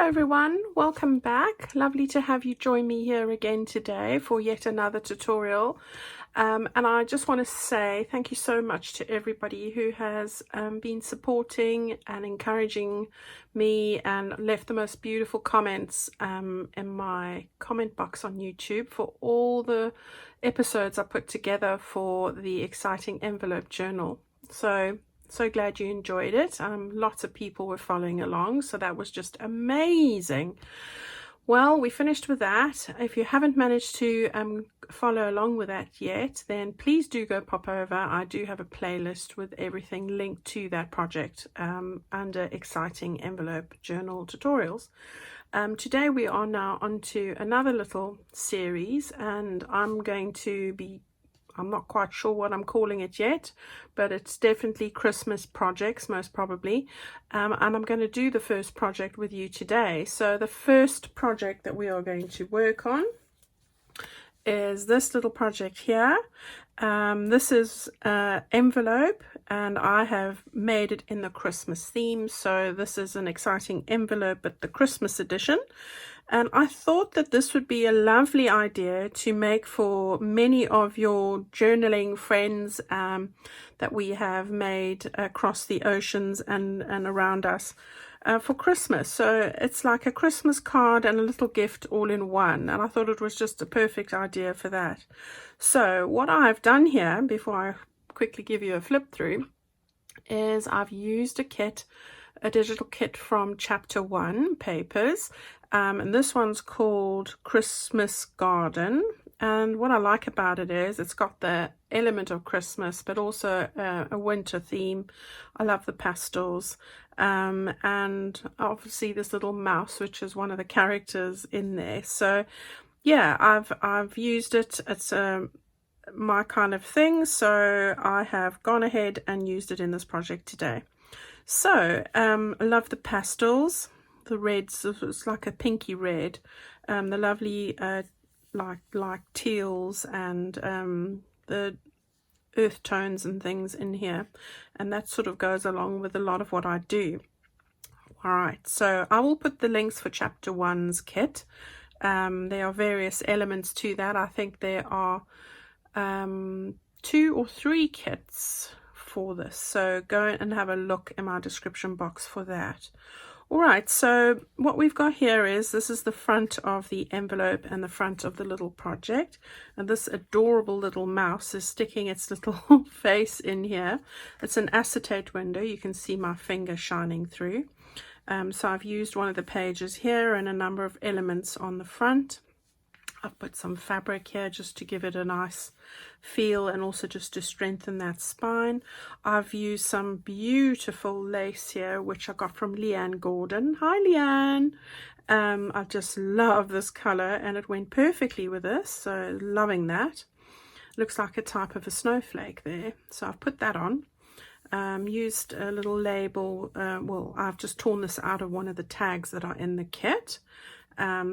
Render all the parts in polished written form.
Hello everyone, welcome back. Lovely to have you join me here again today for yet another tutorial. And I just want to say thank you so much to everybody who has been supporting and encouraging me and left the most beautiful comments in my comment box on YouTube for all the episodes I put together for the Exciting Envelope Journal. So glad you enjoyed it. Lots of people were following along, so that was just amazing. Well, we finished with that. If you haven't managed to follow along with that yet, then please do go pop over. I do have a playlist with everything linked to that project under Exciting Envelope Journal Tutorials. Today we are now onto another little series, and I'm not quite sure what I'm calling it yet, but it's definitely Christmas projects, most probably. And I'm going to do the first project with you today. So the first project that we are going to work on is this little project here. This is envelope, and I have made it in the Christmas theme. So this is an Exciting Envelope, but the Christmas edition. And I thought that this would be a lovely idea to make for many of your journaling friends that we have made across the oceans and around us for Christmas. So it's like a Christmas card and a little gift all in one. And I thought it was just a perfect idea for that. So what I've done here, before I quickly give you a flip through, is I've used a digital kit from Chapter 1 Papers. And this one's called Christmas Garden. And what I like about it is it's got the element of Christmas, but also a winter theme. I love the pastels. And obviously this little mouse, which is one of the characters in there. So yeah, I've used it. It's my kind of thing. So I have gone ahead and used it in this project today. So I love the pastels. The reds, it's like a pinky red, the lovely like teals and the earth tones and things in here, and that sort of goes along with a lot of what I do. All right, so I will put the links for Chapter 1's kit. There are various elements to that. I think there are 2 or 3 kits for this, so go and have a look in my description box for that. All right, so what we've got here is this is the front of the envelope and the front of the little project, and this adorable little mouse is sticking its little face in here. It's an acetate window. You can see my finger shining through. So I've used one of the pages here and a number of elements on the front. I've put some fabric here just to give it a nice feel and also just to strengthen that spine. I've used some beautiful lace here, which I got from Leanne Gordon. Hi, Leanne. I just love this color, and it went perfectly with this, so loving that. Looks like a type of a snowflake there. So I've put that on. Used a little label. Well, I've just torn this out of one of the tags that are in the kit.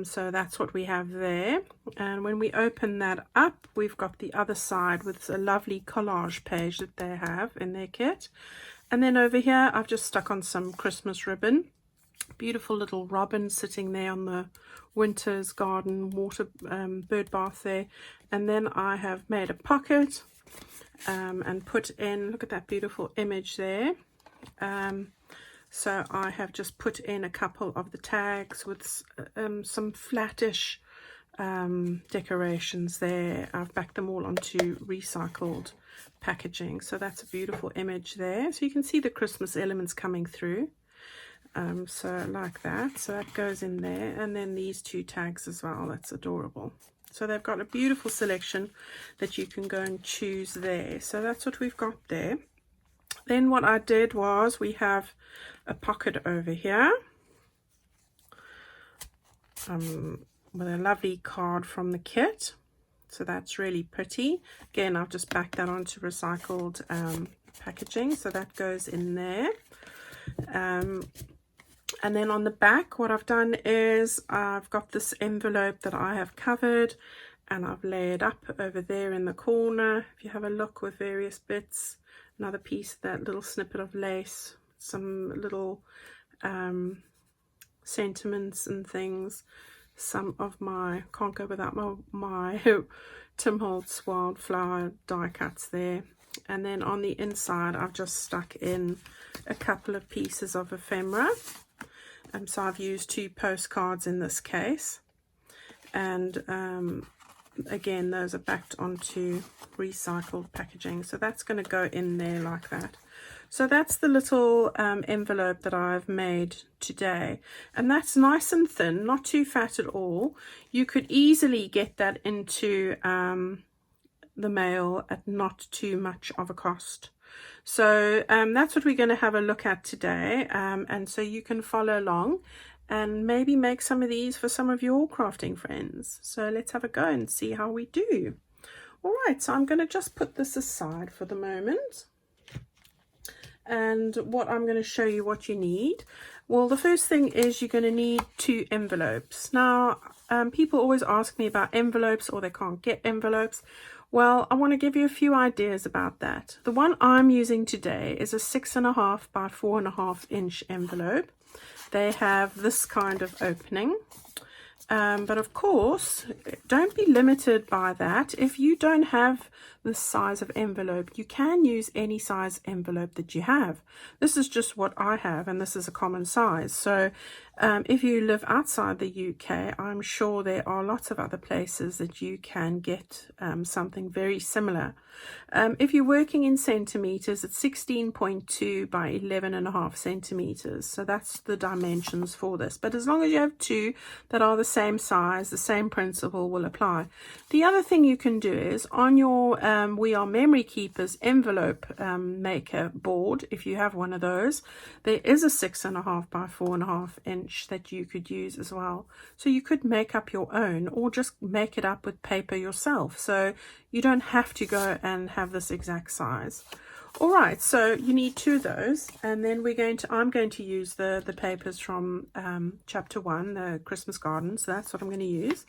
So that's what we have there, and when we open that up, we've got the other side with a lovely collage page that they have in their kit. And then over here I've just stuck on some Christmas ribbon. Beautiful little robin sitting there on the winter's garden water bird bath there. And then I have made a pocket and put in, look at that beautiful image there. So I have just put in a couple of the tags with some flattish decorations there. I've backed them all onto recycled packaging. So that's a beautiful image there. So you can see the Christmas elements coming through. So like that. So that goes in there. And then these 2 tags as well. That's adorable. So they've got a beautiful selection that you can go and choose there. So that's what we've got there. Then what I did was we have a pocket over here with a lovely card from the kit. So that's really pretty. Again, I've just backed that onto recycled packaging. So that goes in there. And then on the back, what I've done is I've got this envelope that I have covered, and I've layered up over there in the corner. If you have a look, with various bits. Another piece of that little snippet of lace, some little sentiments and things. Some of my, can't go without my Tim Holtz wildflower die cuts there. And then on the inside I've just stuck in a couple of pieces of ephemera. So I've used 2 postcards in this case, and again those are backed onto recycled packaging, so that's going to go in there like that. So that's the little envelope that I've made today, and that's nice and thin, not too fat at all. You could easily get that into the mail at not too much of a cost. So that's what we're going to have a look at today, and so you can follow along and maybe make some of these for some of your crafting friends. So let's have a go and see how we do. All right, so I'm going to just put this aside for the moment, and what I'm going to show you what you need. Well, the first thing is you're going to need 2 envelopes. Now people always ask me about envelopes, or they can't get envelopes. Well, I want to give you a few ideas about that. The one I'm using today is a 6.5 by 4.5 inch envelope. They have this kind of opening. But of course, don't be limited by that. If you don't have the size of envelope, you can use any size envelope that you have. This is just what I have, and this is a common size. So if you live outside the UK, I'm sure there are lots of other places that you can get something very similar. If you're working in centimeters, it's 16.2 by 11.5 centimeters. So that's the dimensions for this. But as long as you have 2 that are the same size, the same principle will apply. The other thing you can do is on your We Are Memory Keepers envelope maker board, if you have one of those, there is a 6.5 by 4.5 inch that you could use as well. So you could make up your own, or just make it up with paper yourself. So you don't have to go and have this exact size. All right, so you need 2 of those, and then I'm going to use the papers from chapter 1, the Christmas garden. So that's what I'm going to use.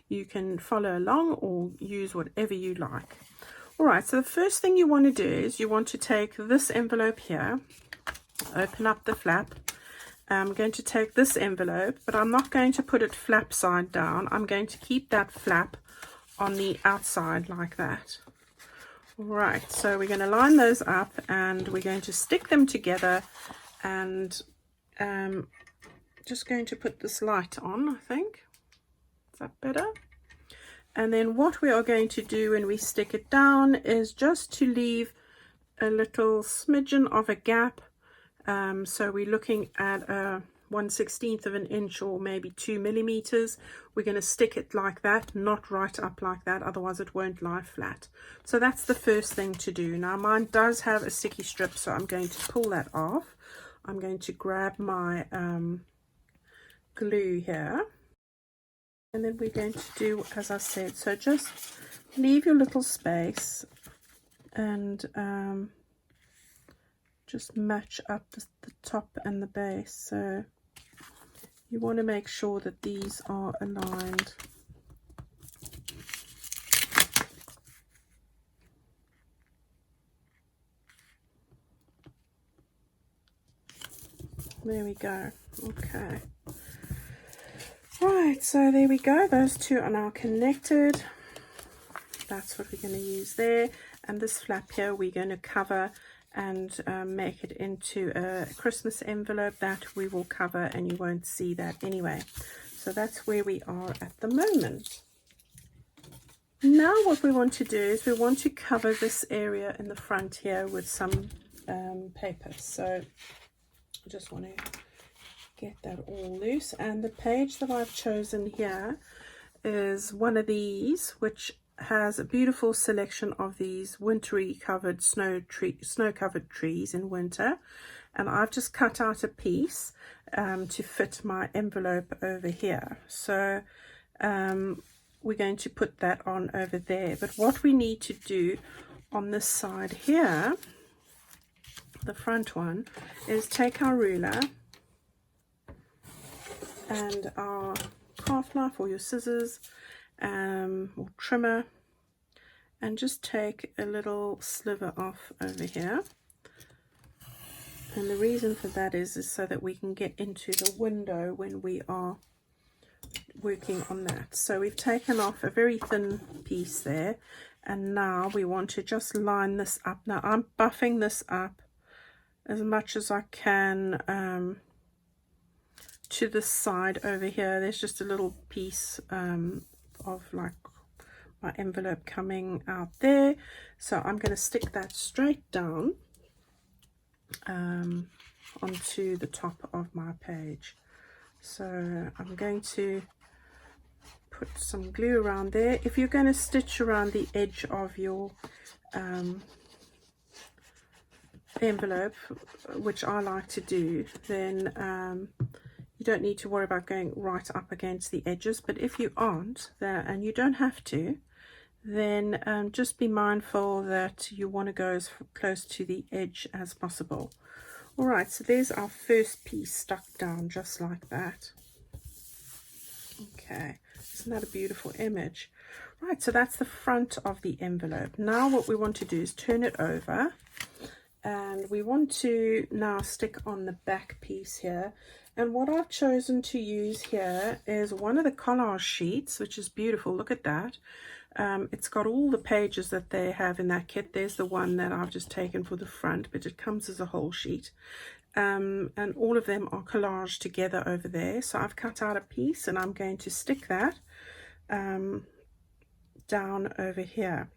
You can follow along or use whatever you like. All right, so the first thing you want to do is you want to take this envelope here, open up the flap. I'm going to take this envelope, but I'm not going to put it flap side down. I'm going to keep that flap on the outside like that. Right, so we're going to line those up, and we're going to stick them together, and just going to put this light on, I think. Is that better? And then what we are going to do when we stick it down is just to leave a little smidgen of a gap. So we're looking at a 1/16 of an inch, or maybe 2 millimeters. We're going to stick it like that, not right up like that, otherwise it won't lie flat. So that's the first thing to do. Now mine does have a sticky strip, so I'm going to pull that off. I'm going to grab my glue here, and then we're going to do as I said. So just leave your little space, and just match up the top and the base. So you want to make sure that these are aligned. There we go. Okay. Right, so there we go. Those 2 are now connected. That's what we're going to use there. And this flap here we're going to cover and make it into a Christmas envelope that we will cover, and you won't see that anyway. So that's where we are at the moment. Now what we want to do is we want to cover this area in the front here with some paper. So I just want to get that all loose, and the page that I've chosen here is one of these, which has a beautiful selection of these wintry covered snow covered trees in winter, and I've just cut out a piece to fit my envelope over here. So we're going to put that on over there. But what we need to do on this side here, the front one, is take our ruler and our craft knife or your scissors or trimmer, and just take a little sliver off over here, And the reason for that is so that we can get into the window when we are working on that. So we've taken off a very thin piece there, and now we want to just line this up. Now I'm buffing this up as much as I can to the side over here. There's just a little piece of like my envelope coming out there, so I'm going to stick that straight down onto the top of my page. So I'm going to put some glue around there. If you're going to stitch around the edge of your envelope, which I like to do, then you don't need to worry about going right up against the edges. But if you aren't there, and you don't have to, then just be mindful that you want to go as close to the edge as possible. All right, so there's our first piece stuck down just like that. Okay, isn't that a beautiful image? Right, so that's the front of the envelope. Now what we want to do is turn it over, and we want to now stick on the back piece here. And what I've chosen to use here is one of the collage sheets, which is beautiful. Look at that. It's got all the pages that they have in that kit. There's the one that I've just taken for the front, but it comes as a whole sheet. And all of them are collaged together over there. So I've cut out a piece, and I'm going to stick that down over here.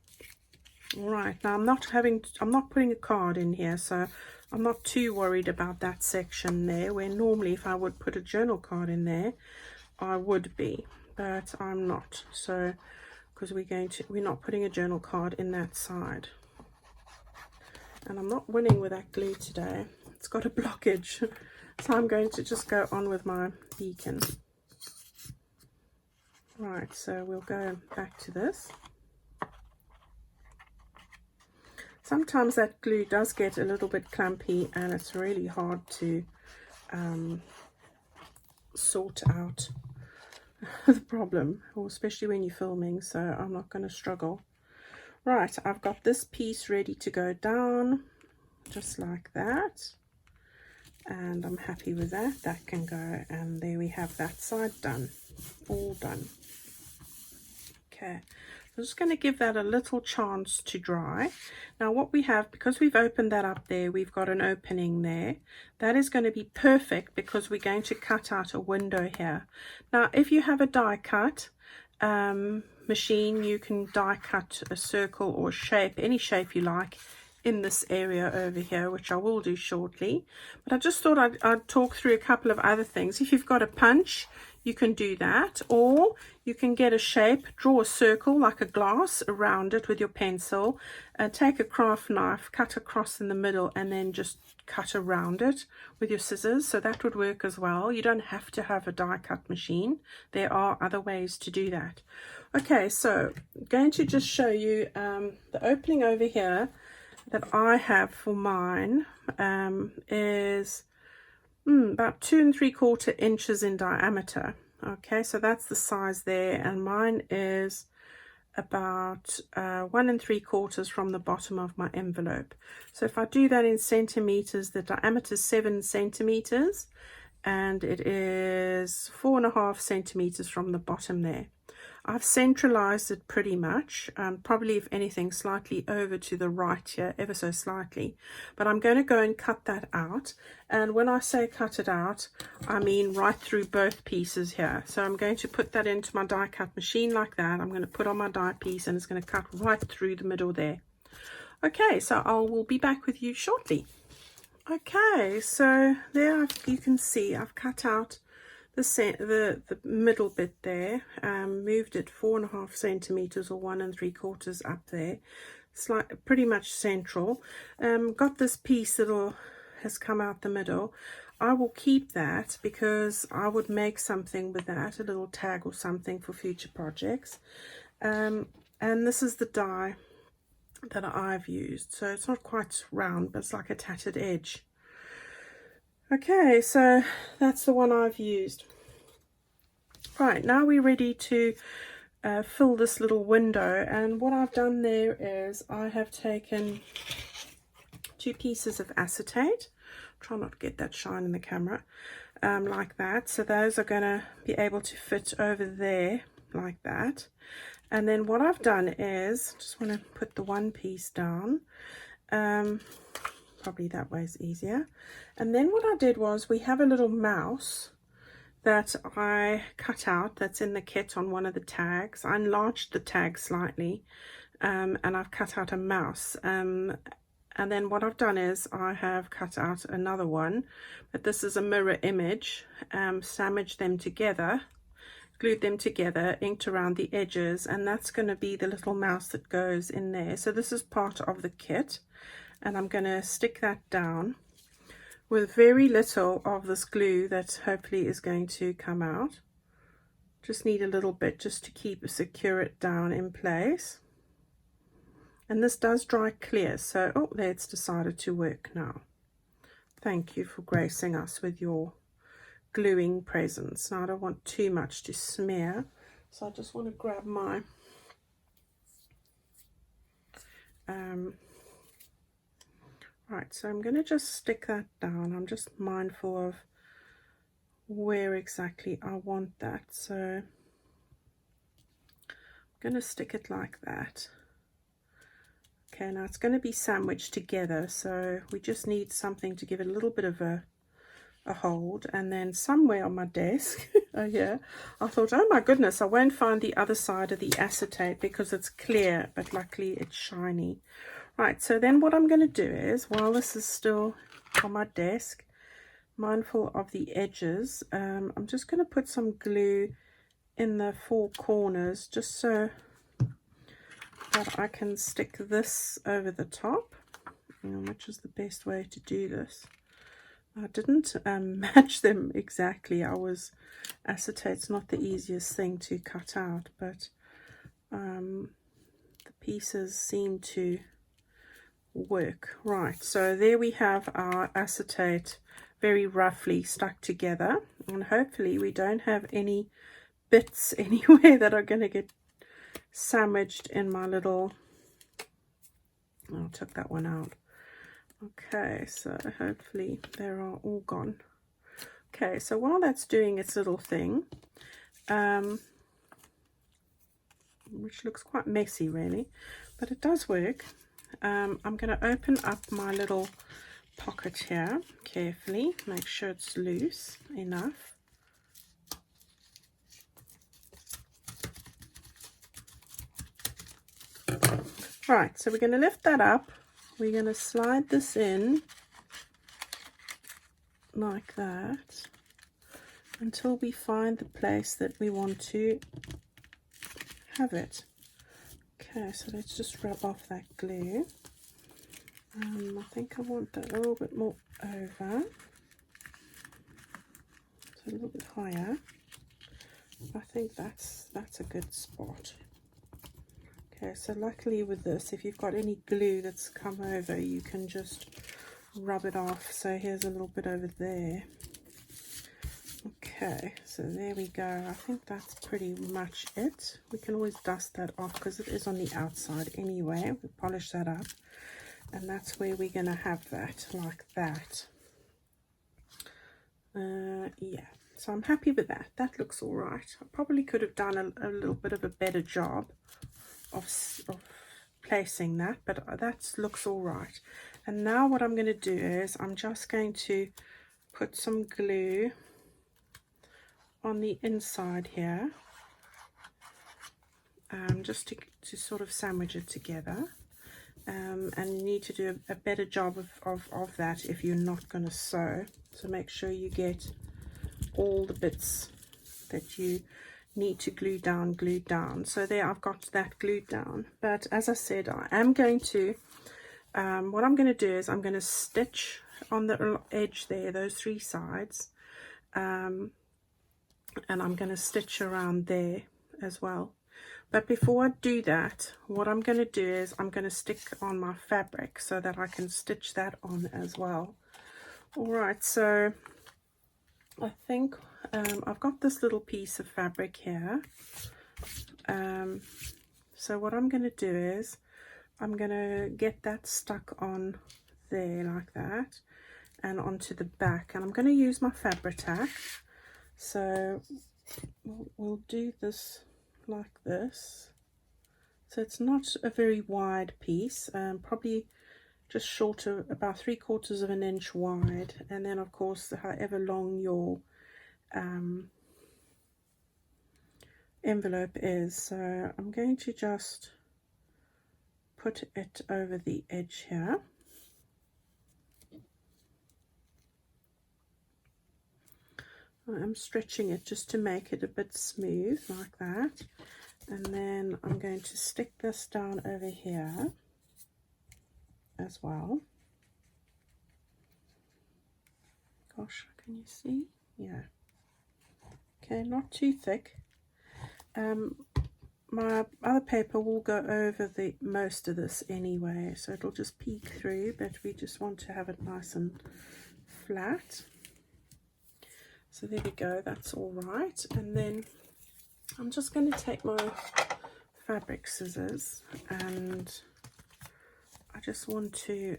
All right, now I'm not putting a card in here, so I'm not too worried about that section there, where normally if I would put a journal card in there, I would be, but I'm not. So because we're not putting a journal card in that side. And I'm not winning with that glue today. It's got a blockage. So I'm going to just go on with my beacon. Right, so we'll go back to this. Sometimes that glue does get a little bit clumpy, and it's really hard to sort out the problem, or especially when you're filming, so I'm not going to struggle. Right, I've got this piece ready to go down just like that, and I'm happy with that. That can go, and there we have that side done, all done. Okay, I'm just going to give that a little chance to dry. Now what we have, because we've opened that up there, we've got an opening there. That is going to be perfect because we're going to cut out a window here. Now if you have a die cut machine, you can die cut a circle or shape, any shape you like, in this area over here, which I will do shortly. But I just thought I'd talk through a couple of other things. If you've got a punch, you can do that, or you can get a shape, draw a circle like a glass around it with your pencil, take a craft knife, cut across in the middle, and then just cut around it with your scissors. So that would work as well. You don't have to have a die cut machine. There are other ways to do that. Okay, so I'm going to just show you the opening over here that I have for mine is about 2 3/4 inches in diameter. Okay, so that's the size there, and mine is about 1 3/4 from the bottom of my envelope. So if I do that in centimeters, the diameter is 7 centimeters, and it is 4.5 centimeters from the bottom there. I've centralized it pretty much, probably if anything slightly over to the right here, ever so slightly. But I'm going to go and cut that out. And when I say cut it out, I mean right through both pieces here. So I'm going to put that into my die cut machine like that. I'm going to put on my die piece, and it's going to cut right through the middle there. Okay, so I will be back with you shortly. Okay, so there you can see I've cut out the middle bit there, moved it 4.5 centimeters or 1 3/4 up there. It's like pretty much central. Got this piece that has come out the middle. I will keep that because I would make something with that, a little tag or something for future projects. And this is the die that I've used. So it's not quite round, but it's like a tattered edge. Okay, so that's the one I've used. Right, now we're ready to fill this little window, and what I've done there is I have taken 2 pieces of acetate. Try not to get that shine in the camera. Like that. So those are going to be able to fit over there like that. And then what I've done is, just want to put the one piece down. Probably that way is easier. And then what I did was, we have a little mouse that I cut out that's in the kit on one of the tags. I enlarged the tag slightly, and I've cut out a mouse. And then what I've done is I have cut out another one, but this is a mirror image, sandwiched them together, glued them together, inked around the edges, and that's going to be the little mouse that goes in there. So this is part of the kit, and I'm going to stick that down with very little of this glue that hopefully is going to come out. Just need a little bit just to secure it down in place. And this does dry clear, so oh, there, it's decided to work now. Thank you for gracing us with your gluing presence. Now I don't want too much to smear, so I just want to grab my right, so I'm going to just stick that down. I'm just mindful of where exactly I want that, so I'm going to stick it like that. Okay, now it's going to be sandwiched together, so we just need something to give it a little bit of a hold. And then somewhere on my desk here, I thought, oh my goodness, I won't find the other side of the acetate because it's clear, but luckily it's shiny. Right, so then what I'm going to do is, while this is still on my desk, mindful of the edges, I'm just going to put some glue in the four corners just so that I can stick this over the top, which is the best way to do this. I didn't match them exactly. Acetate's not the easiest thing to cut out, but the pieces seem to work. Right, so there we have our acetate very roughly stuck together, and hopefully we don't have any bits anywhere that are going to get sandwiched in my little, I took that one out. Okay, so hopefully they're all gone. Okay, so while that's doing its little thing, which looks quite messy really, but it does work, I'm going to open up my little pocket here carefully, make sure it's loose enough. Right, so we're going to lift that up. We're going to slide this in like that until we find the place that we want to have it. Okay, so let's just rub off that glue. I think I want that a little bit more over, so a little bit higher. I think that's a good spot. Okay, so luckily with this, if you've got any glue that's come over, you can just rub it off. So here's a little bit over there. Okay, so there we go. I think that's pretty much it. We can always dust that off because it is on the outside anyway. We polish that up, and that's where we're going to have that, like that. Yeah, so I'm happy with that. That looks all right. I probably could have done a little bit of a better job of placing that, but that looks all right. And now what I'm going to do is I'm just going to put some glue on the inside here, just to sort of sandwich it together. And you need to do a better job of that if you're not going to sew. So make sure you get all the bits that you need to glue down. So there, I've got that glued down. But as I said, I am going to, what I'm going to do is I'm going to stitch on the edge there, those three sides, and I'm going to stitch around there as well. But before I do that, what I'm going to do is I'm going to stick on my fabric so that I can stitch that on as well. All right, so I think I've got this little piece of fabric here. So what I'm going to do is I'm going to get that stuck on there like that. and onto the back. And I'm going to use my Fabri-Tac. So we'll do this like this. So it's not a very wide piece, probably just short of about 3/4 of an inch wide, and then of course however long your envelope is. So I'm going to just put it over the edge here. I'm stretching it just to make it a bit smooth like that, and then I'm going to stick this down over here as well. Gosh, can you see? Yeah. Okay, not too thick. My other paper will go over the most of this anyway, so it'll just peek through, but we just want to have it nice and flat. So there we go, that's all right. And then I'm just going to take my fabric scissors, and I just want to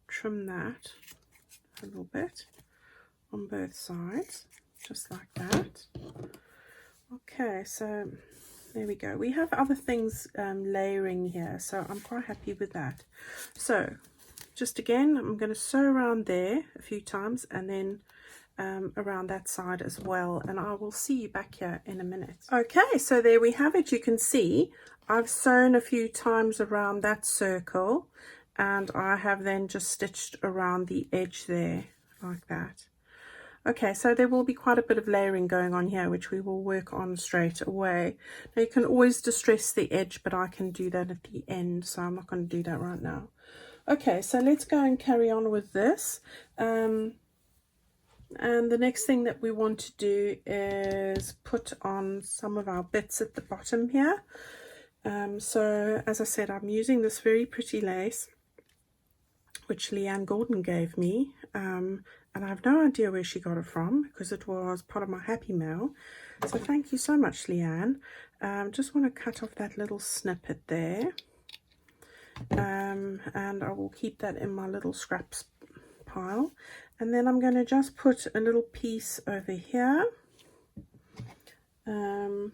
trim that a little bit on both sides, just like that. Okay, so there we go. We have other things layering here, so I'm quite happy with that. So just again, I'm going to sew around there a few times, and then around that side as well, and I will see you back here in a minute. Okay, so there we have it. You can see I've sewn a few times around that circle, and I have then just stitched around the edge there like that. Okay, so there will be quite a bit of layering going on here, which we will work on straight away. Now you can always distress the edge, but I can do that at the end, so I'm not going to do that right now. Okay, so let's go and carry on with this. And the next thing that we want to do is put on some of our bits at the bottom here. So as I said, I'm using this very pretty lace, which Leanne Gordon gave me. And I have no idea where she got it from, because it was part of my Happy Mail. So thank you so much, Leanne. Just want to cut off that little snippet there. And I will keep that in my little scraps pile. And then I'm going to just put a little piece over here. So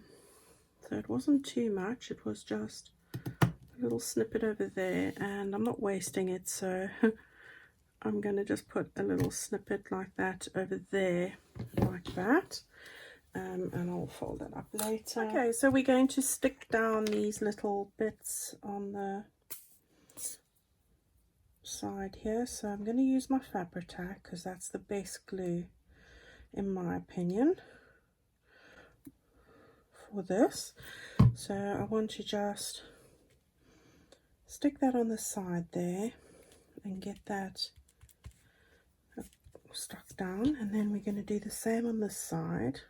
it wasn't too much, it was just a little snippet over there, and I'm not wasting it, so I'm going to just put a little snippet like that over there, like that, and I'll fold it up later. Okay, so we're going to stick down these little bits on the side here. So I'm going to use my Fabri-Tac, because that's the best glue, in my opinion, for this. So I want to just stick that on the side there and get that stuck down, and then we're going to do the same on this side.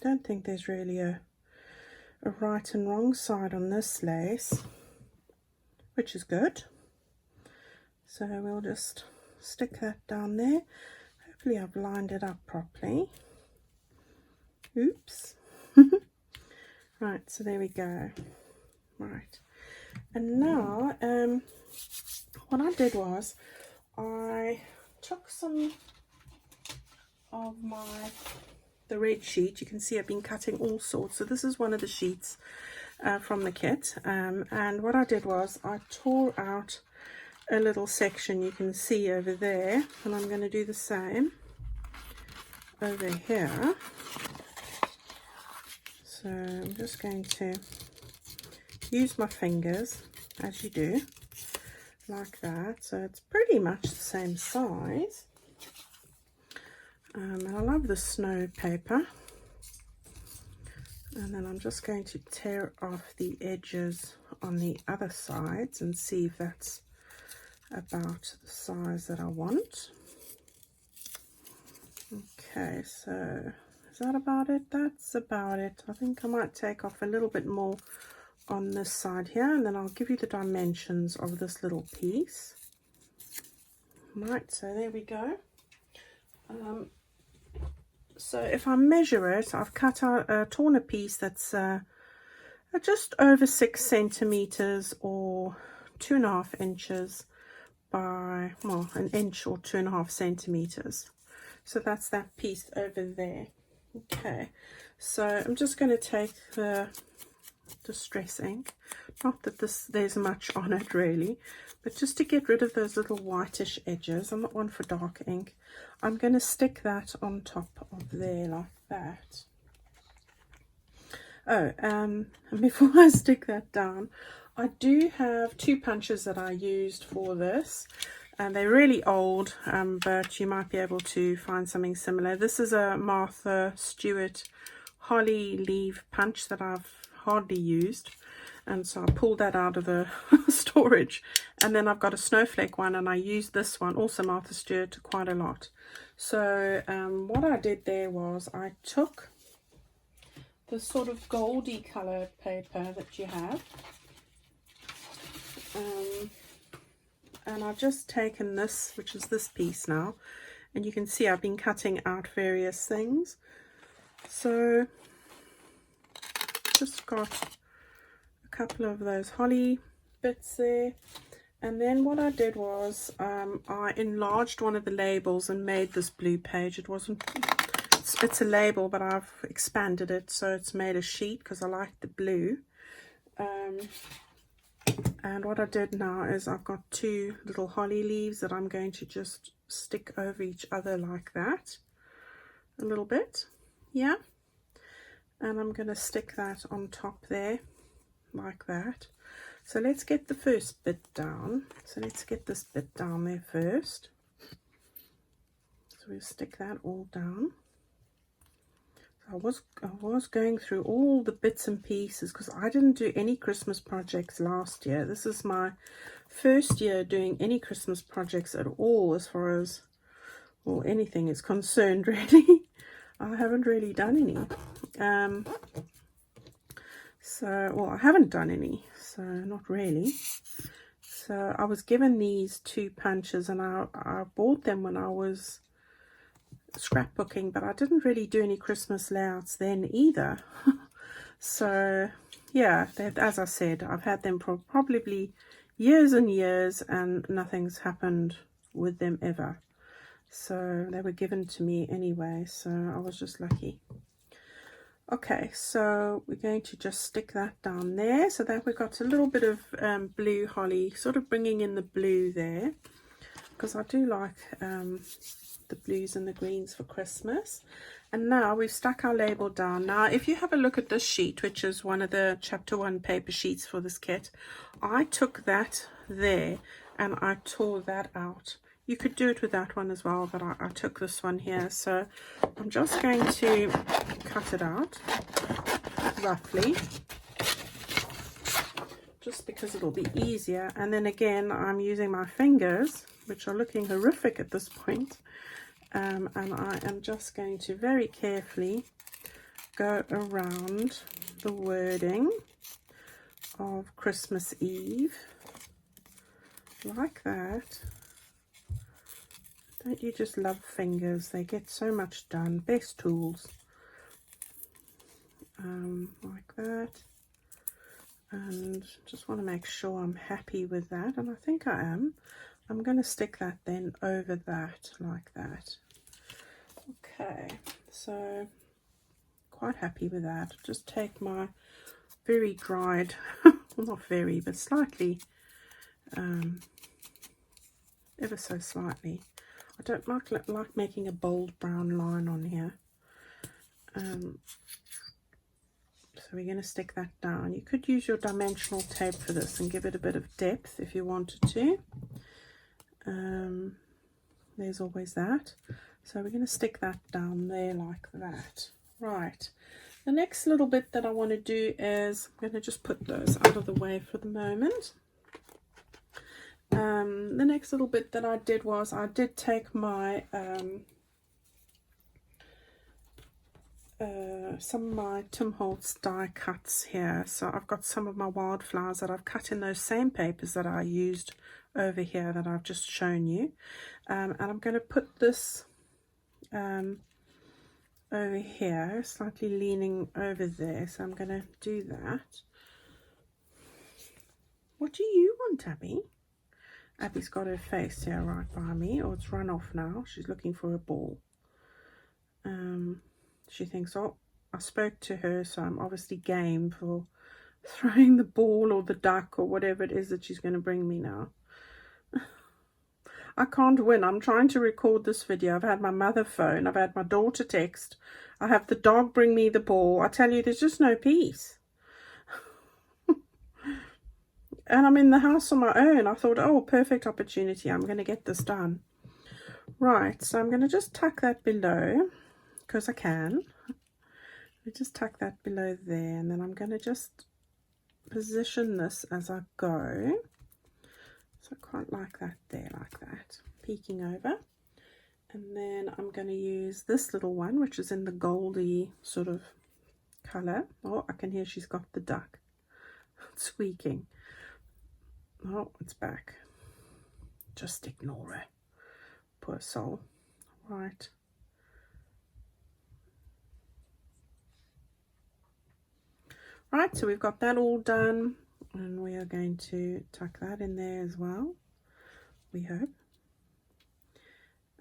Don't think there's really a right and wrong side on this lace, which is good. So we'll just stick that down there. Hopefully I've lined it up properly. Oops. Right, so there we go. Right, and now what I did was I took some of the red sheet. You can see I've been cutting all sorts. So this is one of the sheets from the kit, and what I did was I tore out a little section, you can see over there, and I'm going to do the same over here. So I'm just going to use my fingers, as you do, like that. So it's pretty much the same size. And I love the snow paper. And then I'm just going to tear off the edges on the other sides and see if that's about the size that I want. Okay, so is that about it? That's about it. I think I might take off a little bit more on this side here, and then I'll give you the dimensions of this little piece. Right, so there we go. So if I measure it, I've cut out torn a piece that's just over 6 centimeters or 2.5 inches by, well, an inch or 2.5 centimeters. So that's that piece over there. Okay, so I'm just going to take the distress ink, not that there's much on it really, but just to get rid of those little whitish edges. I'm not one for dark ink. I'm going to stick that on top of there like that. Oh, and before I stick that down, I do have 2 punches that I used for this, and they're really old, but you might be able to find something similar. This is a Martha Stewart holly leaf punch that I've hardly used, and so I pulled that out of the storage. And then I've got a snowflake one, and I used this one, also Martha Stewart, quite a lot. So what I did there was I took the sort of goldy colored paper that you have, and I've just taken this, which is this piece now, and you can see I've been cutting out various things. So just got a couple of those holly bits there, and then what I did was I enlarged one of the labels and made this blue page. It's a label, but I've expanded it so it's made a sheet because I like the blue. And what I did now is I've got 2 little holly leaves that I'm going to just stick over each other like that a little bit, yeah, and I'm going to stick that on top there like that. So let's get the first bit down. So let's get this bit down there first. So we'll stick that all down. I was going through all the bits and pieces because I didn't do any Christmas projects last year. This is my first year doing any Christmas projects at all, as far as, well, anything is concerned really. I haven't really done any. Well, I haven't done any, so not really. So I was given these 2 punches, and I bought them when I was scrapbooking, but I didn't really do any Christmas layouts then either. So yeah, as I said, I've had them for probably years and years, and nothing's happened with them ever. So they were given to me anyway, so I was just lucky. Okay, so we're going to just stick that down there so that we've got a little bit of blue holly, sort of bringing in the blue there, because I do like the blues and the greens for Christmas. And now we've stuck our label down. Now if you have a look at this sheet, which is one of the chapter 1 paper sheets for this kit, I took that there and I tore that out. You could do it with that one as well, but I took this one here. So I'm just going to cut it out roughly, just because it'll be easier. And then again, I'm using my fingers, which are looking horrific at this point. And I am just going to very carefully go around the wording of Christmas Eve like that. Don't you just love fingers? They get so much done. Best tools. Like that. And just want to make sure I'm happy with that, and I think I am. I'm going to stick that then over that like that. Okay, so quite happy with that. Just take my very dried, well, not very, but slightly, ever so slightly. I don't like making a bold brown line on here. So we're going to stick that down. You could use your dimensional tape for this and give it a bit of depth if you wanted to. There's always that. So we're going to stick that down there like that. Right. The next little bit that I want to do is, I'm going to just put those out of the way for the moment. The next little bit that I did was I did take my some of my Tim Holtz die cuts here. So I've got some of my wildflowers that I've cut in those same papers that I used over here that I've just shown you, and I'm going to put this over here, slightly leaning over there. So I'm going to do that. What do you want, Abby? Abby's got her face here right by me. Oh, it's run off now. She's looking for a ball. She thinks, oh, I spoke to her, so I'm obviously game for throwing the ball or the duck or whatever it is that she's going to bring me now. I can't win. I'm trying to record this video. I've had my mother phone. I've had my daughter text. I have the dog bring me the ball. I tell you, there's just no peace. And I'm in the house on my own. I thought, oh, perfect opportunity. I'm going to get this done. Right, so I'm going to just tuck that below because I can. I just tuck that below there, and then I'm going to just position this as I go. So I quite like that there, like that, peeking over. And then I'm going to use this little one, which is in the goldy sort of colour. Oh, I can hear she's got the duck. It's squeaking. Oh, it's back. Just ignore her. Poor soul. Right. Right, so we've got that all done. And we are going to tuck that in there as well, we hope.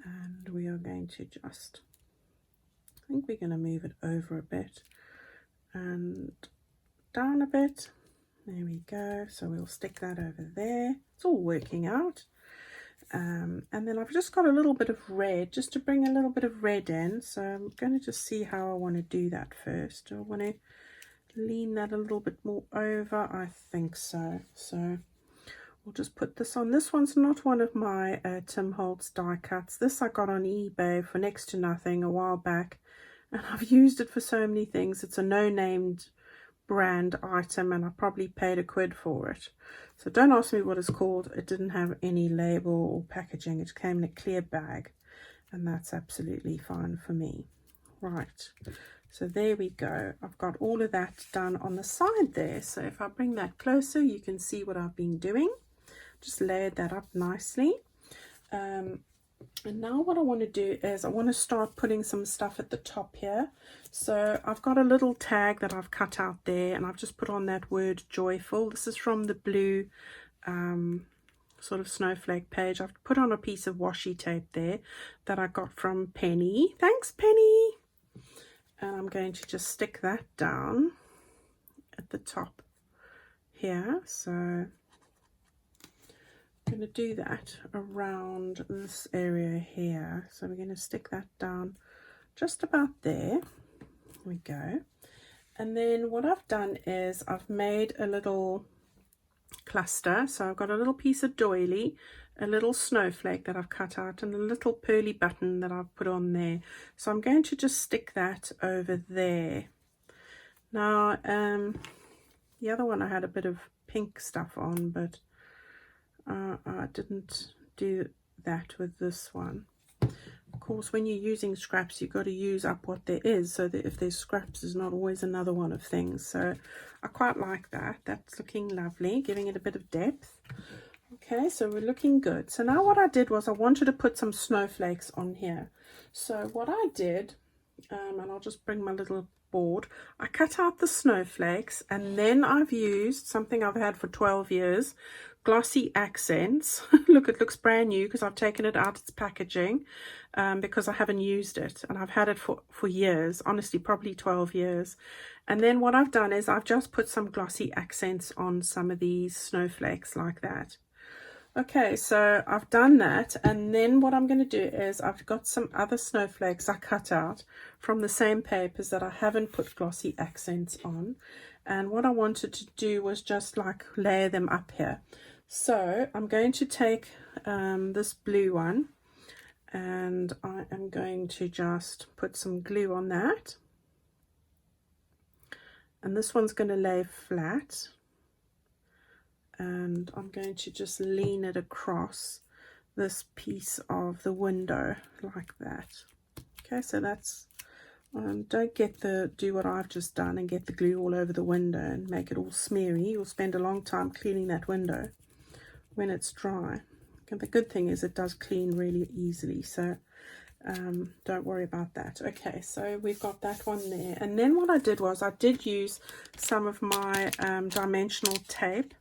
And we are going to just, I think we're going to move it over a bit and down a bit. There we go. So we'll stick that over there. It's all working out. And then I've just got a little bit of red, just to bring a little bit of red in. So I'm going to just see how I want to do that first. Do I want to lean that a little bit more over? I think so. So we'll just put this on. This one's not one of my Tim Holtz die cuts. This I got on eBay for next to nothing a while back, and I've used it for so many things. It's a no-named brand item, and I probably paid £1 for it. So don't ask me what it's called. It didn't have any label or packaging. It came in a clear bag, and that's absolutely fine for me. Right. So there we go. I've got all of that done on the side there. So if I bring that closer, you can see what I've been doing. Just layered that up nicely. And now what I want to do is I want to start putting some stuff at the top here. So I've got a little tag that I've cut out there, and I've just put on that word joyful. This is from the blue sort of snowflake page. I've put on a piece of washi tape there that I got from Penny. Thanks, Penny. And I'm going to just stick that down at the top here. So I'm going to do that around this area here. So we're going to stick that down just about there. There we go. And then what I've done is I've made a little cluster. So I've got a little piece of doily, a little snowflake that I've cut out, and a little pearly button that I've put on there. So I'm going to just stick that over there. Now the other one I had a bit of pink stuff on, but I didn't do that with this one. Of course, when you're using scraps, you've got to use up what there is, so that if there's scraps, there's not always another one of things. So I quite like that. That's looking lovely, giving it a bit of depth. Okay, so we're looking good. So now what I did was I wanted to put some snowflakes on here. So what I did, and I'll just bring my little board, I cut out the snowflakes, and then I've used something I've had for 12 years, glossy accents. Look, it looks brand new because I've taken it out its packaging because I haven't used it, and I've had it for years, honestly, probably 12 years. And then what I've done is I've just put some glossy accents on some of these snowflakes like that. Okay, so I've done that, and then what I'm going to do is I've got some other snowflakes I cut out from the same papers that I haven't put glossy accents on, and what I wanted to do was just like layer them up here. So I'm going to take this blue one, and I am going to just put some glue on that, and this one's going to lay flat. And I'm going to just lean it across this piece of the window like that. Okay, so that's don't do what I've just done and get the glue all over the window and make it all smeary. You'll spend a long time cleaning that window when it's dry. And the good thing is it does clean really easily, so don't worry about that. Okay, so we've got that one there, and then what I did was I did use some of my dimensional tape.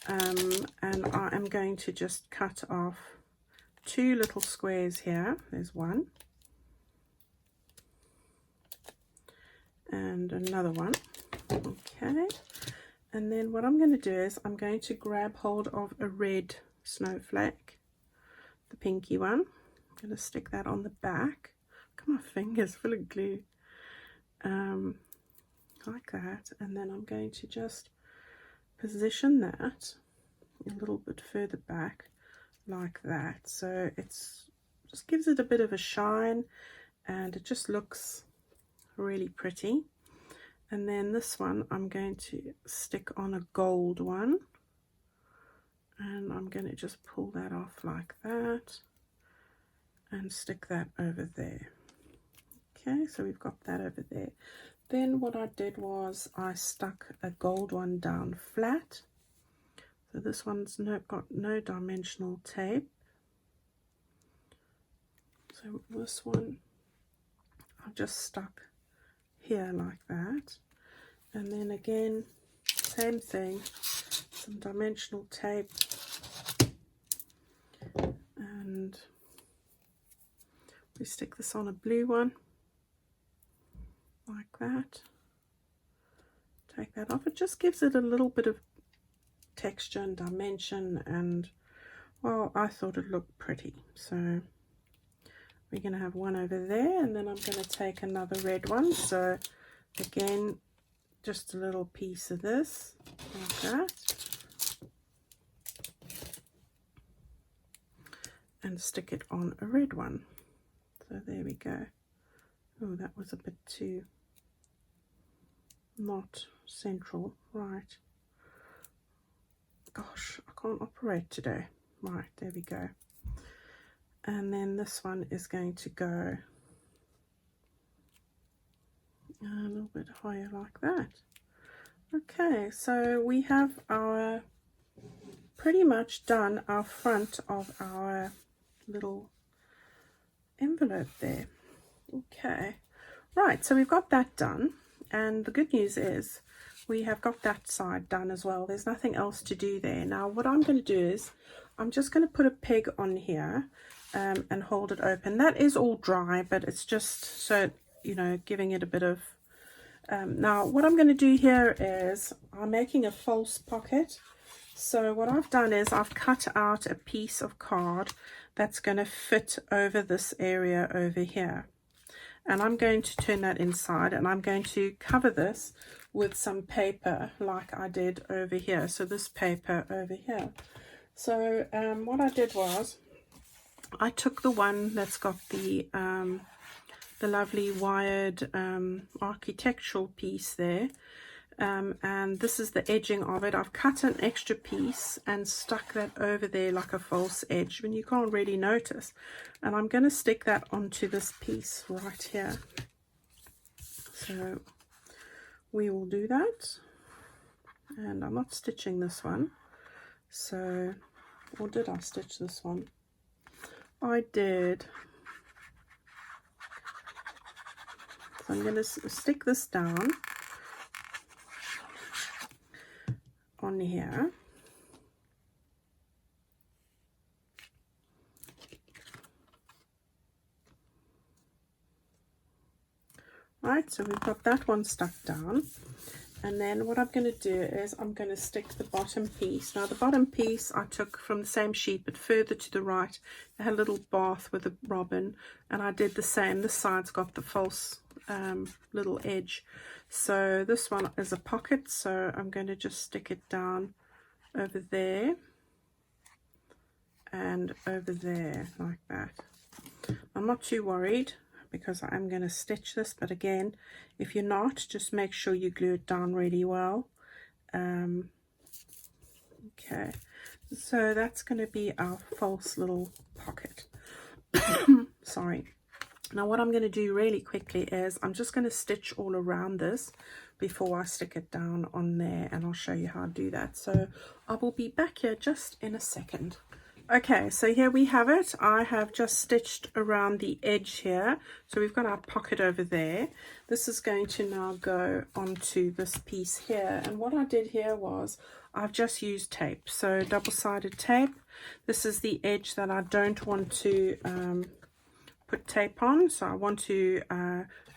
and I am going to just cut off 2 little squares here. There's one and another one. Okay, and then what I'm going to do is I'm going to grab hold of a red snowflake, the pinky one. I'm going to stick that on the back. Look at my fingers full of glue, like that, and then I'm going to just position that a little bit further back like that, so it's just gives it a bit of a shine and it just looks really pretty. And then this one I'm going to stick on a gold one, and I'm going to just pull that off like that and stick that over there. Okay, so we've got that over there. Then what I did was I stuck a gold one down flat. So this one's got no dimensional tape. So this one I've just stuck here like that. And then again, same thing, some dimensional tape. And we stick this on a blue one like that. Take that off. It just gives it a little bit of texture and dimension, and well, I thought it looked pretty. So we're going to have one over there, and then I'm going to take another red one. So again, just a little piece of this like that, and stick it on a red one. So there we go. Oh, that was a bit too not central. Right, gosh, I can't operate today. Right, there we go. And then this one is going to go a little bit higher like that. Okay, so we have our pretty much done our front of our little envelope there. Okay, right, so we've got that done, and the good news is we have got that side done as well. There's nothing else to do there. Now what I'm going to do is I'm just going to put a peg on here and hold it open. That is all dry, but it's just so, you know, giving it a bit of now what I'm going to do here is I'm making a false pocket. So what I've done is I've cut out a piece of card that's going to fit over this area over here, and I'm going to turn that inside, and I'm going to cover this with some paper like I did over here. So this paper over here. So what I did was I took the one that's got the lovely wired architectural piece there, and this is the edging of it. I've cut an extra piece and stuck that over there like a false edge when you can't really notice, and I'm going to stick that onto this piece right here. So we will do that, and I'm not stitching this one. So, or did I stitch this one? I did. So I'm going to stick this down on here. Right, so we've got that one stuck down. And then what I'm going to do is I'm going to stick the bottom piece. Now the bottom piece I took from the same sheet, but further to the right. It had a little bath with a robin, and I did the same. This side's got the false little edge. So this one is a pocket, so I'm going to just stick it down over there and over there like that. I'm not too worried because I am going to stitch this, but again, if you're not, just make sure you glue it down really well. Okay, so that's going to be our false little pocket. Sorry. Now what I'm going to do really quickly is I'm just going to stitch all around this before I stick it down on there, and I'll show you how to do that. So I will be back here just in a second. Okay, so here we have it. I have just stitched around the edge here. So we've got our pocket over there. This is going to now go onto this piece here. And what I did here was I've just used tape. So double-sided tape. This is the edge that I don't want to put tape on. So I want to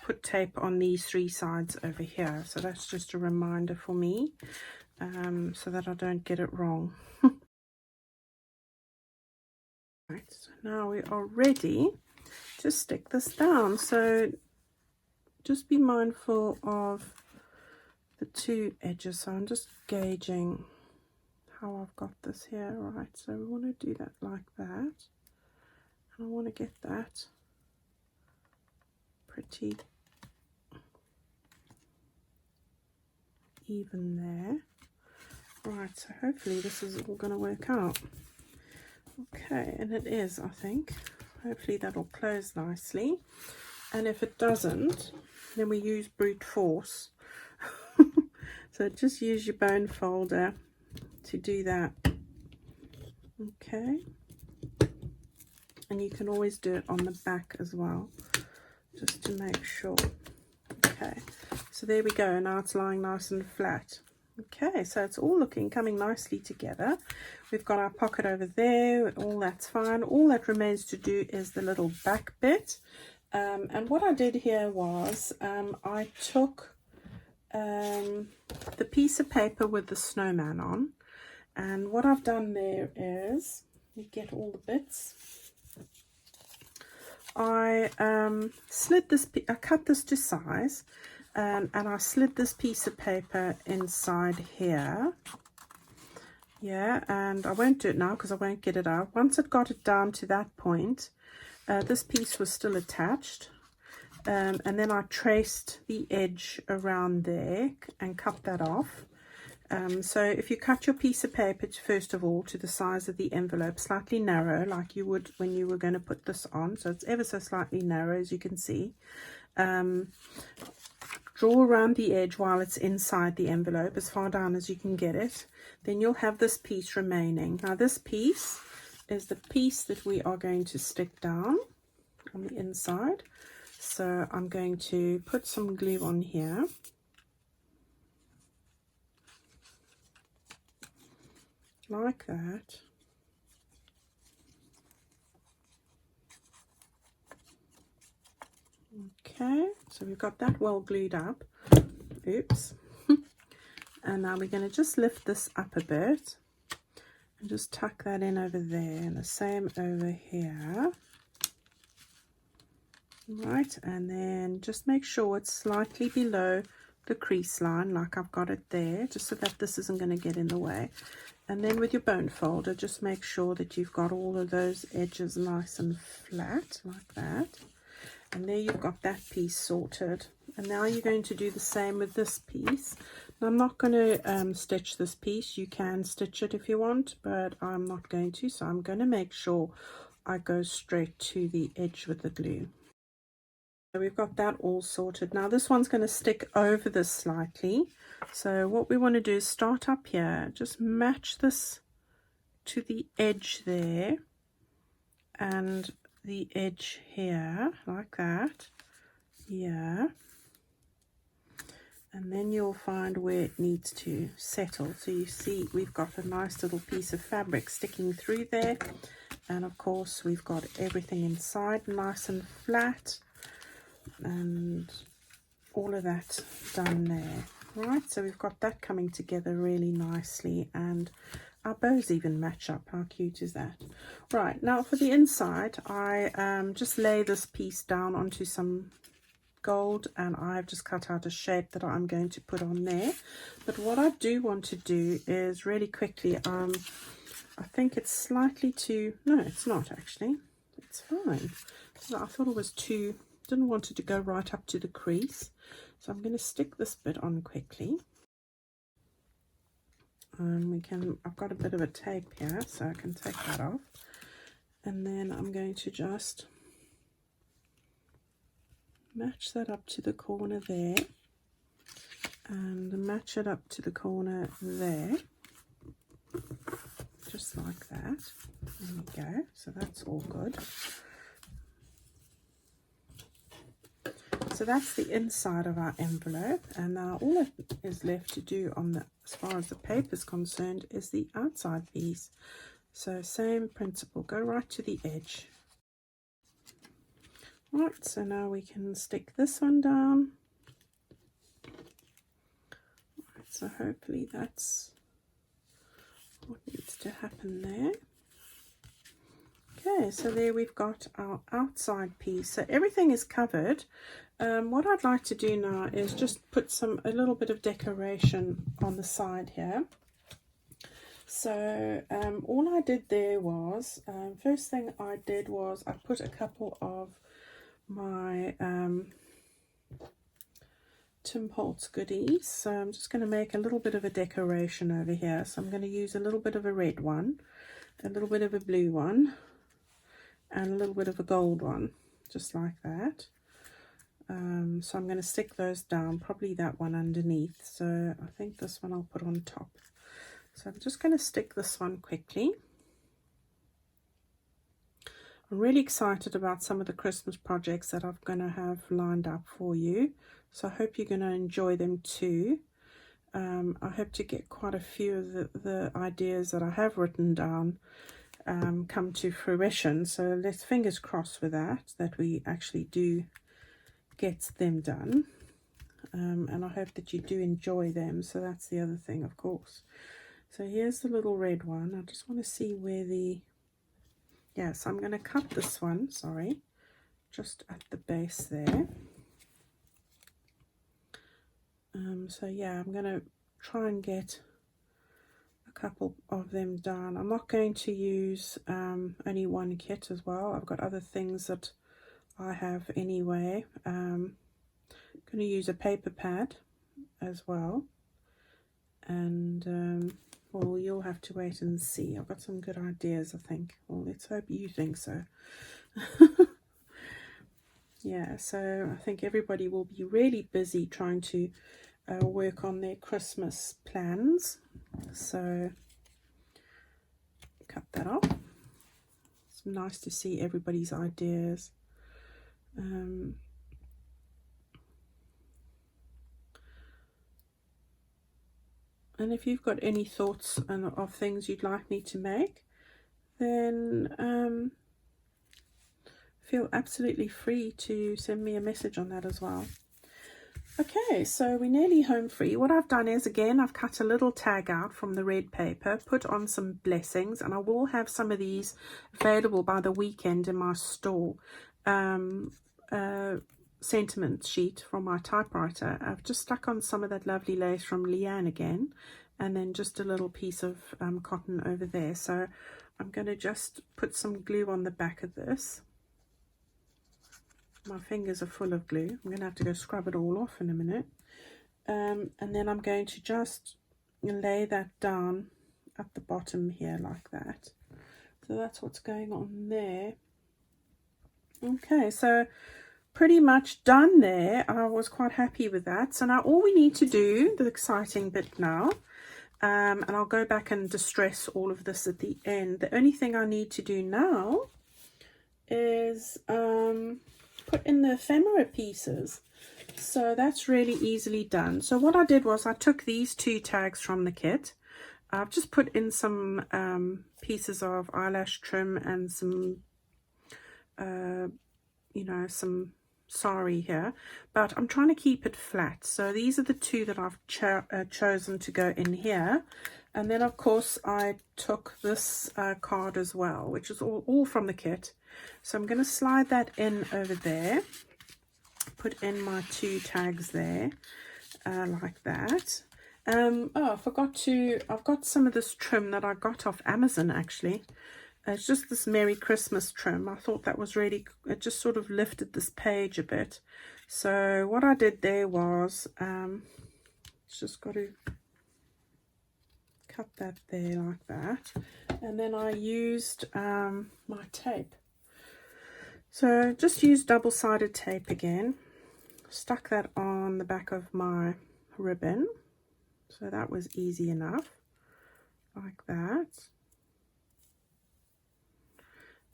put tape on these three sides over here. So that's just a reminder for me so that I don't get it wrong. Right, so now we are ready to stick this down. So just be mindful of the two edges. So I'm just gauging how I've got this here. Right, so we want to do that like that. And I want to get that pretty even there. Right, so hopefully this is all going to work out. Okay, and it is, I think. Hopefully that'll close nicely. And if it doesn't, then we use brute force. So just use your bone folder to do that. Okay. And you can always do it on the back as well, just to make sure. Okay, so there we go. Now it's lying nice and flat. Okay, so it's all coming nicely together. We've got our pocket over there, all that's fine. All that remains to do is the little back bit. And what I did here was I took the piece of paper with the snowman on, and what I've done there is, you get all the bits. I slid this, I cut this to size. And I slid this piece of paper inside here. Yeah, and I won't do it now because I won't get it out. Once it got it down to that point, this piece was still attached. And then I traced the edge around there and cut that off. So if you cut your piece of paper, first of all, to the size of the envelope, slightly narrow, like you would when you were going to put this on. So it's ever so slightly narrow, as you can see. Draw around the edge while it's inside the envelope, as far down as you can get it. Then you'll have this piece remaining. Now this piece is the piece that we are going to stick down on the inside. So I'm going to put some glue on here. Like that. Okay, so we've got that well glued up. Oops. And now we're going to just lift this up a bit and just tuck that in over there, and the same over here. Right, and then just make sure it's slightly below the crease line, like I've got it there, just so that this isn't going to get in the way. And then with your bone folder, just make sure that you've got all of those edges nice and flat, like that. And there you've got that piece sorted. And now you're going to do the same with this piece. Now, I'm not going to stitch this piece. You can stitch it if you want, but I'm not going to. So I'm going to make sure I go straight to the edge with the glue. So we've got that all sorted. Now this one's going to stick over this slightly. So what we want to do is start up here. Just match this to the edge there. And the edge here, like that. Yeah. And then you'll find where it needs to settle. So you see we've got a nice little piece of fabric sticking through there. And of course we've got everything inside nice and flat. And all of that done there. Right, so we've got that coming together really nicely. And our bows even match up. How cute is that? Right, now for the inside, I just lay this piece down onto some gold, and I've just cut out a shape that I'm going to put on there. But what I do want to do is really quickly, I think it's slightly too, no, it's not actually. It's fine. So I thought it was too, didn't want it to go right up to the crease. So I'm going to stick this bit on quickly. And I've got a bit of a tape here, so I can take that off. And then I'm going to just match that up to the corner there. And match it up to the corner there. just like that. There we go. So that's all good. So that's the inside of our envelope, and now all it is left to do on the, as far as the paper is concerned, is the outside piece. So same principle, go right to the edge. Right, so now we can stick this one down. Right, so hopefully that's what needs to happen there. Okay, so there we've got our outside piece. So everything is covered. What I'd like to do now is just put a little bit of decoration on the side here. So all I did there was, first thing I did was I put a couple of my Tim Holtz goodies. So I'm just going to make a little bit of a decoration over here. So I'm going to use a little bit of a red one, a little bit of a blue one, and a little bit of a gold one, just like that. So I'm going to stick those down, probably that one underneath. So I think this one I'll put on top. So I'm just going to stick this one quickly. I'm really excited about some of the Christmas projects that I'm going to have lined up for you. So I hope you're going to enjoy them too. I hope to get quite a few of the ideas that I have written down come to fruition. So let's fingers crossed with that we actually do get them done. And I hope that you do enjoy them. So that's the other thing, of course. So here's the little red one. I just want to see where the, yeah, so I'm going to cut this one, sorry, just at the base there. So yeah, I'm going to try and get a couple of them done. I'm not going to use only one kit as well. I've got other things that I have anyway. I'm going to use a paper pad as well, and well, you'll have to wait and see. I've got some good ideas, I think. Well, let's hope you think so. Yeah, so I think everybody will be really busy trying to work on their Christmas plans. So cut that off. It's nice to see everybody's ideas. And if you've got any thoughts of things you'd like me to make, then feel absolutely free to send me a message on that as well. Okay, so we're nearly home free. What I've done is, again, I've cut a little tag out from the red paper, put on some blessings, and I will have some of these available by the weekend in my store. Sentiment sheet from my typewriter. I've just stuck on some of that lovely lace from Leanne again, and then just a little piece of cotton over there. So I'm going to just put some glue on the back of this. My fingers are full of glue. I'm going to have to go scrub it all off in a minute. And then I'm going to just lay that down at the bottom here like that. So that's what's going on there. Okay, so pretty much done there. I was quite happy with that. So now all we need to do, the exciting bit now, and I'll go back and distress all of this at the end. The only thing I need to do now is put in the ephemera pieces. So that's really easily done. So what I did was I took these two tags from the kit. I've just put in some pieces of eyelash trim and some you know, some sari here, but I'm trying to keep it flat. So these are the two that I've chosen to go in here. And then of course I took this card as well, which is all from the kit. So I'm going to slide that in over there, put in my two tags there, like that. Oh, I forgot to, I've got some of this trim that I got off Amazon actually. It's just this Merry Christmas trim. I thought that was really, it just sort of lifted this page a bit. So what I did there was, just got to cut that there like that. And then I used my tape. So just used double-sided tape again. Stuck that on the back of my ribbon. So that was easy enough, like that.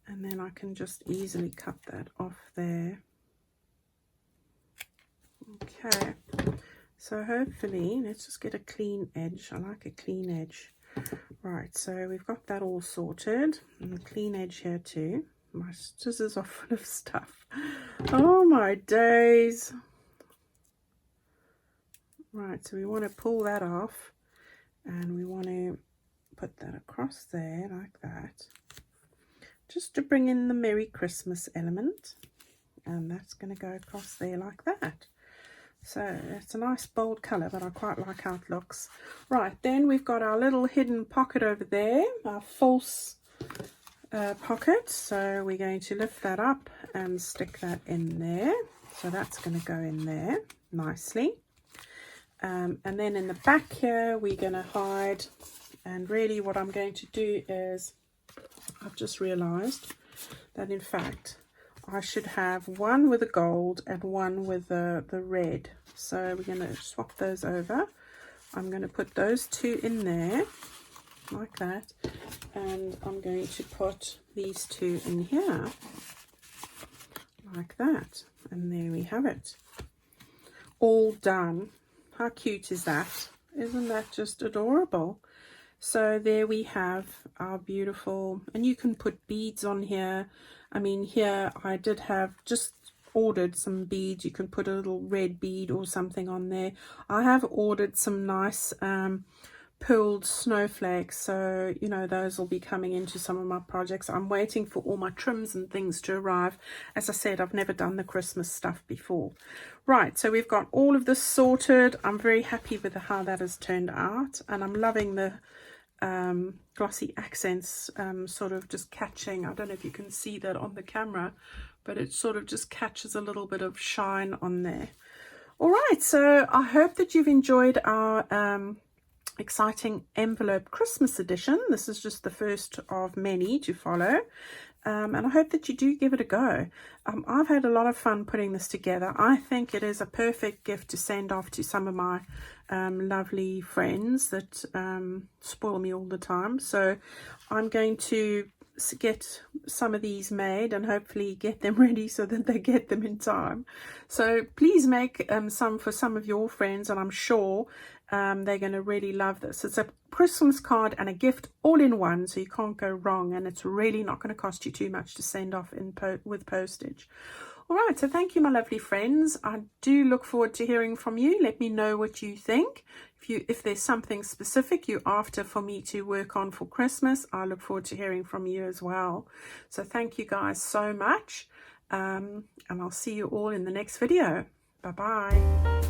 and then I can just easily cut that off there. Okay, so hopefully, let's just get a clean edge. I like a clean edge. Right, so we've got that all sorted, and a clean edge here too. My scissors are full of stuff. Oh my days. Right, so we want to pull that off, and we want to put that across there like that, just to bring in the Merry Christmas element, and that's going to go across there like that. So it's a nice bold colour, but I quite like how it looks. Right, then we've got our little hidden pocket over there, our false pocket. So we're going to lift that up and stick that in there. So that's going to go in there nicely. And then in the back here, we're going to hide. And really what I'm going to do is, I've just realised that in fact, I should have one with the gold and one with the red. So we're going to swap those over. I'm going to put those two in there like that, and I'm going to put these two in here like that, and there we have it, all done. How cute is that? Isn't that just adorable? So there we have our beautiful, and you can put beads on here. I mean, here I did have just ordered some beads. You can put a little red bead or something on there. I have ordered some nice pearled snowflakes, so you know, those will be coming into some of my projects. I'm waiting for all my trims and things to arrive. As I said, I've never done the Christmas stuff before. Right, so we've got all of this sorted. I'm very happy with how that has turned out, and I'm loving the glossy accents sort of just catching. I don't know if you can see that on the camera, but it sort of just catches a little bit of shine on there. All right, so I hope that you've enjoyed our exciting envelope Christmas edition. This is just the first of many to follow, and I hope that you do give it a go. I've had a lot of fun putting this together. I think it is a perfect gift to send off to some of my lovely friends that spoil me all the time. So I'm going to get some of these made and hopefully get them ready so that they get them in time. So please make some for some of your friends, and I'm sure they're going to really love this. It's a Christmas card and a gift all in one, so you can't go wrong, and it's really not going to cost you too much to send off with postage. All right, so thank you, my lovely friends. I do look forward to hearing from you. Let me know what you think. If there's something specific you're after for me to work on for Christmas, I look forward to hearing from you as well. So thank you guys so much, and I'll see you all in the next video. Bye-bye.